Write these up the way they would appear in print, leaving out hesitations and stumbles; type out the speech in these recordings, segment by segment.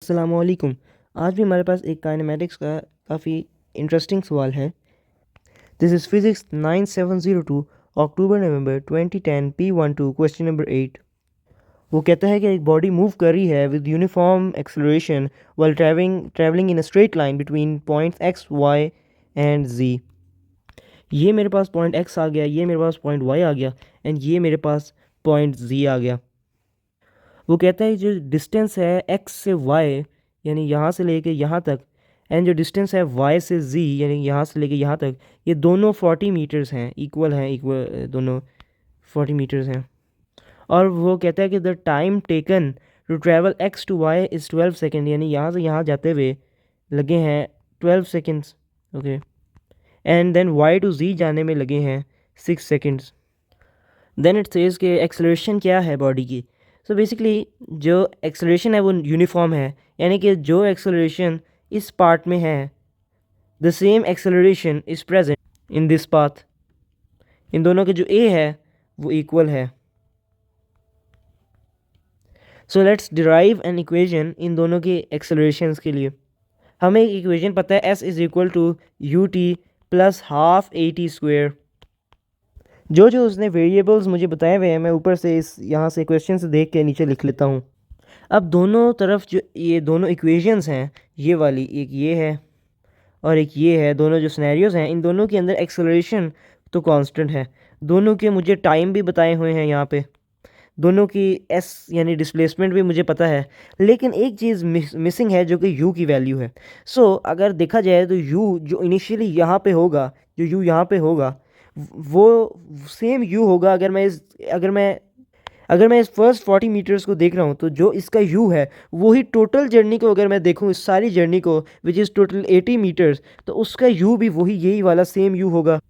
अस्सलामुअलैकुम। आज भी हमारे पास एक काइनेमेटिक्स का काफ़ी इंटरेस्टिंग सवाल है। This is physics 9702 October November 2010 P12 question number 8। वो कहता है कि एक बॉडी मूव कर रही है with uniform acceleration while travelling in a straight line between points X Y and Z. ये मेरे पास पॉइंट एक्स आ गया, ये मेरे पास पॉइंट वाई आ गया एंड ये मेरे पास पॉइंट जी आ गया। वो कहता है जो डिस्टेंस है एक्स से वाई यानी यहाँ से लेके यहाँ तक एंड जो डिस्टेंस है वाई से जी यानी यहाँ से लेके यहाँ तक, ये दोनों 40 मीटर्स हैं, इक्वल दोनों 40 मीटर्स हैं। और वो कहता है कि the time taken to travel X to Y is 12 seconds, यानी यहाँ से यहाँ जाते हुए लगे हैं 12 seconds. Okay, and then Y to Z जाने में लगे हैं 6 सेकेंड्स। देन इट सेज कि एक्सेलरेशन क्या है बॉडी की। सो बेसिकली जो एक्सेलरेशन है वो यूनिफॉर्म है, यानी कि जो एक्सेलरेशन इस पार्ट में है the same acceleration is present in this path. इन दोनों के जो ए है वो इक्वल है। So let's derive an equation इन दोनों के एक्सेलरेशंस के लिए। हमें एक इक्वेशन पता है s is equal to u t plus half a t square. जो जो उसने वेरिएबल्स मुझे बताए हुए हैं मैं ऊपर से इस यहाँ से क्वेश्चन से देख के नीचे लिख लेता हूँ। अब दोनों तरफ जो ये दोनों इक्वेशंस हैं, ये वाली एक ये है और एक ये है, दोनों जो सिनेरियोज हैं इन दोनों के अंदर एक्सेलरेशन तो कांस्टेंट है। दोनों के मुझे टाइम भी बताए हुए हैं यहाँ पे, दोनों की एस यानी डिस्प्लेसमेंट भी मुझे पता है। लेकिन एक चीज़ मिसिंग है जो कि यू की वैल्यू है। सो अगर देखा जाए तो यू जो इनिशियली यहाँ पे होगा, जो यू यहाँ पे होगा वो सेम यू होगा। अगर मैं इस फर्स्ट 40 मीटर्स को देख रहा हूँ तो जो इसका यू है वही टोटल जर्नी को, अगर मैं देखूँ इस सारी जर्नी को विच इज़ टोटल 80 मीटर्स, तो उसका यू भी वही यही वाला सेम यू होगा।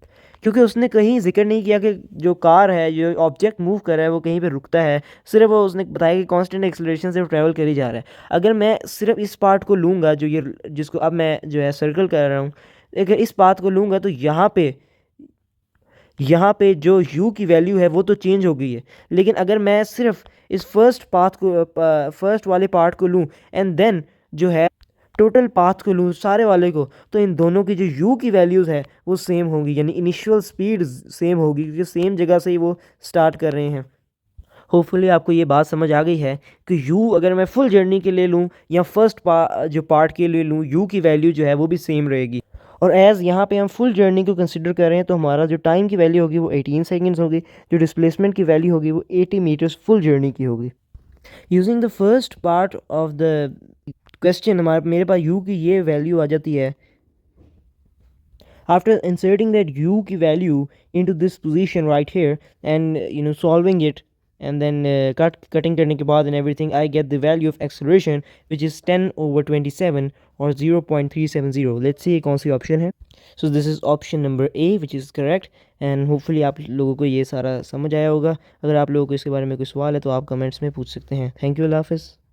क्योंकि उसने कहीं जिक्र नहीं किया कि जो कार है, जो ऑब्जेक्ट मूव कर रहा है वो कहीं पे रुकता है, सिर्फ वो उसने बताया कि कांस्टेंट एक्सेलरेशन से ट्रैवल कर ही जा रहा है। अगर मैं सिर्फ इस पार्ट को लूँगा जो ये जिसको अब मैं जो है सर्कल कर रहा हूँ, अगर इस पाथ को लूँगा तो यहाँ पे जो u की वैल्यू है वो तो चेंज हो गई है। लेकिन अगर मैं सिर्फ इस फर्स्ट वाले पार्ट को लूँ एंड देन जो है टोटल पाथ को लूँ सारे वाले को, तो इन दोनों की जो u की वैल्यूज़ है वो सेम होंगी, यानी इनिशियल स्पीड सेम होगी क्योंकि सेम जगह से ही वो स्टार्ट कर रहे हैं। होपफुली आपको ये बात समझ आ गई है कि u अगर मैं फुल जर्नी के लिए लूँ या जो पार्ट के लिए लूँ, u की वैल्यू जो है वो भी सेम रहेगी। और एज़ यहाँ पे हम फुल जर्नी को कंसिडर कर रहे हैं तो हमारा जो टाइम की वैल्यू होगी वो 18 सेकेंड्स होगी, जो डिस्प्लेसमेंट की वैल्यू होगी वो 80 मीटर्स फुल जर्नी की होगी। Using the first part of the question मेरे पास u की ये वैल्यू आ जाती है। After inserting that u की value into this position right here and solving it and then cutting करने के बाद and everything, I get the value of acceleration which is 10/27 or 0.370. Let's see कौन C option है। So this is option number A which is correct and hopefully आप लोगों को ये सारा समझ आया होगा। अगर आप लोगों को इसके बारे में कोई सवाल है तो आप कमेंट्स में पूछ सकते हैं। थैंक यू, अल्लाह हाफिज़।